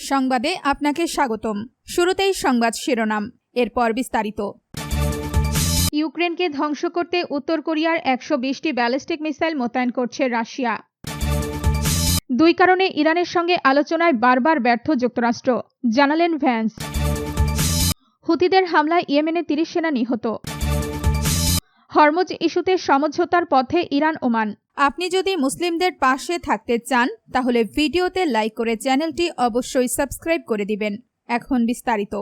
সংবাদে আপনাকে স্বাগতম। শুরুতেই সংবাদ শিরোনাম, এরপর বিস্তারিত। ইউক্রেনকে ধ্বংস করতে উত্তর কোরিয়ার 120টি ব্যালিস্টিক মিসাইল মোতায়েন করছে রাশিয়া। দুই কারণে ইরানের সঙ্গে আলোচনায় বারবার ব্যর্থ যুক্তরাষ্ট্র, জানালেন ভ্যান্স। হুতিদের হামলায় ইয়েমেনে 30 সেনা নিহত। হরমুজ ইস্যুতে সমঝোতার পথে ইরান ওমান। আপনি যদি মুসলিমদের পাশে থাকতে চান তাহলে ভিডিওতে লাইক করে চ্যানেলটি অবশ্যই সাবস্ক্রাইব করে দিবেন। এখন বিস্তারিত।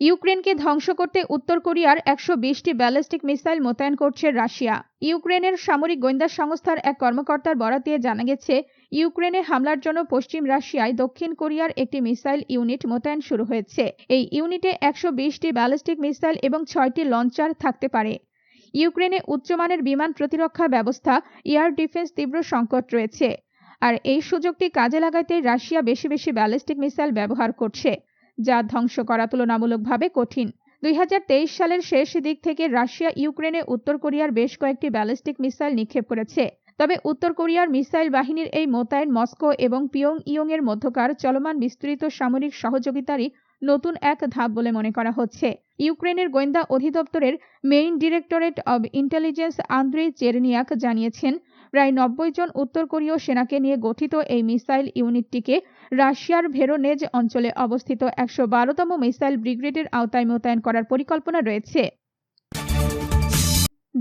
ইউক্রেনকে ধ্বংস করতে উত্তর কোরিয়ার 120টি ব্যালিস্টিক মিসাইল মোতায়েন করছে রাশিয়া। ইউক্রেনের সামরিক গোয়েন্দা সংস্থার এক কর্মকর্তার বরাত দিয়ে জানা গেছে, ইউক্রেনে হামলার জন্য পশ্চিম রাশিয়ায় দক্ষিণ কোরিয়ার একটি মিসাইল ইউনিট মোতায়েন শুরু হয়েছে। এই ইউনিটে 120টি ব্যালিস্টিক মিসাইল এবং 6টি লঞ্চার থাকতে পারে। ইউক্রেনে উচ্চমানের বিমান প্রতিরক্ষা ব্যবস্থা, এয়ার ডিফেন্স তীব্র সংকট রয়েছে, আর এই সুযোগটি কাজে লাগাতে রাশিয়া বেশি বেশি ব্যালিস্টিক মিসাইল ব্যবহার করছে, যা ধ্বংস করা তুলনামূলকভাবে কঠিন। 2023 সালের শেষ দিক থেকে রাশিয়া ইউক্রেনে উত্তর কোরিয়ার বেশ কয়েকটি ব্যালিস্টিক মিসাইল নিক্ষেপ করেছে। তবে উত্তর কোরিয়ার মিসাইল বাহিনীর এই মোতায়েন মস্কো এবং পিয়ংইয়ং এর মধ্যকার চলমান বিস্তৃত সামরিক সহযোগিতারই নতুন এক ধাপ বলে মনে করা হচ্ছে। ইউক্রেনের গোয়েন্দা অধিদপ্তরের main directorate of intelligence Andrei Chernyak জানিয়েছেন, প্রায় 90 জন উত্তর কোরীয় সেনাকে নিয়ে গঠিত এই মিসাইল ইউনিটটিকে রাশিয়ার ভেরোনেজ অঞ্চলে অবস্থিত 112তম মিসাইল ব্রিগেডের আওতায় মোতায়েন করার পরিকল্পনা রয়েছে।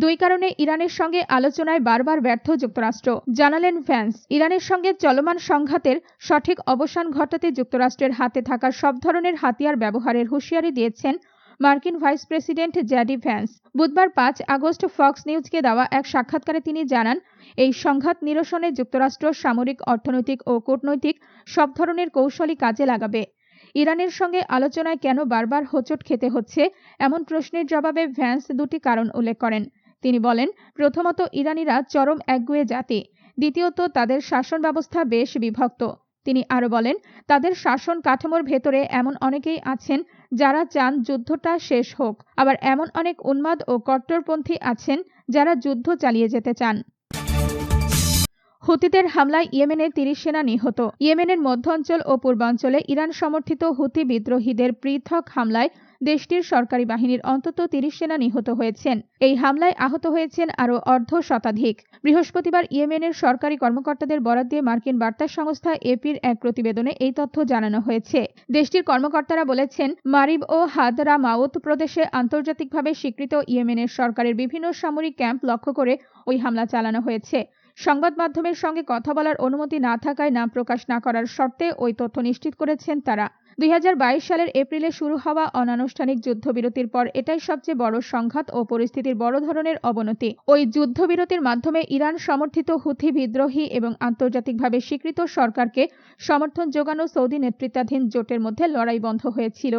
দুই কারণে ইরানের সঙ্গে আলোচনায় বারবার ব্যর্থ যুক্তরাষ্ট্র, জানালেন ভ্যান্স। ইরানের সঙ্গে চলমান সংঘাতের সঠিক অবসান ঘটাতে যুক্তরাষ্ট্রের হাতে থাকা সব ধরনের হাতিয়ার ব্যবহারের হুঁশিয়ারি দিয়েছেন মার্কিন ভাইস প্রেসিডেন্ট জেডি ভ্যান্স। বুধবার 5 আগস্ট ফক্স নিউজকে দেওয়া এক সাক্ষাৎকারে তিনি জানান, এই সংঘাত নিরসনে যুক্তরাষ্ট্র সামরিক, অর্থনৈতিক ও কূটনৈতিক সব ধরনের কৌশলই কাজে লাগাবে। ইরানের সঙ্গে আলোচনায় কেন বারবার হোঁচট খেতে হচ্ছে, এমন প্রশ্নের জবাবে ভ্যান্স দুটি কারণ উল্লেখ করেন। তিনি বলেন, প্রথমত, ইরানিরা চরম একগুঁয়ে জাতি। দ্বিতীয়ত, তাদের শাসন ব্যবস্থা বেশ বিভক্ত। তিনি আরও বলেন, তাদের শাসন কাঠামোর ভেতরে এমন অনেকেই আছেন যারা চান যুদ্ধটা শেষ হোক, আবার এমন অনেক উন্মাদ ও কট্টরপন্থী আছেন যারা যুদ্ধ চালিয়ে যেতে চান। হুতিদের হামলায় ইয়েমেনে 30 সেনা নিহত। ইয়েমেনের মধ্য অঞ্চল ও পূর্বাঞ্চলে ইরান সমর্থিত হুতি বিদ্রোহীদের পৃথক হামলায় দেশটির সরকারি বাহিনীর অন্তত 30 সেনা নিহত হয়েছেন। এই হামলায় আহত হয়েছেন আরও অর্ধশতাধিক। বৃহস্পতিবার ইয়েমেনের সরকারি কর্মকর্তাদের বরাত দিয়ে মার্কিন বার্তা সংস্থা এপির এক প্রতিবেদনে এই তথ্য জানানো হয়েছে। দেশটির কর্মকর্তারা বলেছেন, মারিব ও হাদরামাউত প্রদেশে আন্তর্জাতিকভাবে স্বীকৃত ইয়েমেনের সরকারের বিভিন্ন সামরিক ক্যাম্প লক্ষ্য করে ওই হামলা চালানো হয়েছে। সংবাদ মাধ্যমের সঙ্গে কথা বলার অনুমতি না থাকায় নাম প্রকাশ না করার শর্তে ওই তথ্য নিশ্চিত করেছেন তারা। 2022 সালের এপ্রিলে শুরু হওয়া অনানুষ্ঠানিক যুদ্ধবিরতির পর এটাই সবচেয়ে বড় সংঘাত ও পরিস্থিতির বড় ধরনের অবনতি। ওই যুদ্ধবিরতির মাধ্যমে ইরান সমর্থিত হুথি বিদ্রোহী এবং আন্তর্জাতিকভাবে স্বীকৃত সরকারকে সমর্থন যোগানো সৌদি নেতৃত্বাধীন জোটের মধ্যে লড়াই বন্ধ হয়েছিল।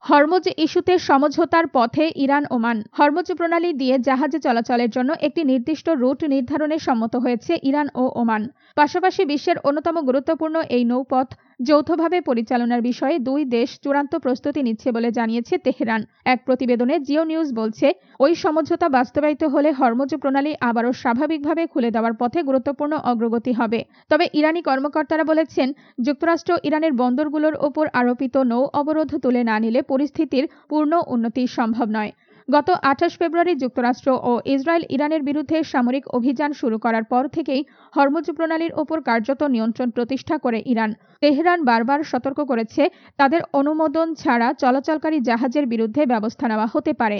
হরমুজ ইস্যুতে সমঝোতার পথে ইরান ওমান। হরমুজ প্রণালী দিয়ে জাহাজে চলাচলের জন্য একটি নির্দিষ্ট রুট নির্ধারণে সম্মত হয়েছে ইরান ও ওমান। পাশাপাশি বিশ্বের অন্যতম গুরুত্বপূর্ণ এই নৌপথ যৌথভাবে পরিচালনার বিষয়ে দুই দেশ চূড়ান্ত প্রস্তুতি নিচ্ছে বলে জানিয়েছে তেহরান। এক প্রতিবেদনে জিও নিউজ বলছে, ওই সমঝোতা বাস্তবায়িত হলে হরমুজ প্রণালী আবারও স্বাভাবিকভাবে খুলে দেওয়ার পথে গুরুত্বপূর্ণ অগ্রগতি হবে। তবে ইরানি কর্মকর্তারা বলেছেন, যুক্তরাষ্ট্র ইরানের বন্দরগুলোর ওপর আরোপিত নৌ অবরোধ তুলে না নিলে পরিস্থিতির পূর্ণ উন্নতি সম্ভব নয়। গত 28 ফেব্রুয়ারি যুক্তরাষ্ট্র ও ইসরায়েল ইরানের বিরুদ্ধে সামরিক অভিযান শুরু করার পর থেকেই হরমুজ প্রণালীর ওপর কার্যত নিয়ন্ত্রণ প্রতিষ্ঠা করে ইরান। তেহরান বারবার সতর্ক করেছে, তাদের অনুমোদন ছাড়া চলাচলকারী জাহাজের বিরুদ্ধে ব্যবস্থা নেওয়া হতে পারে।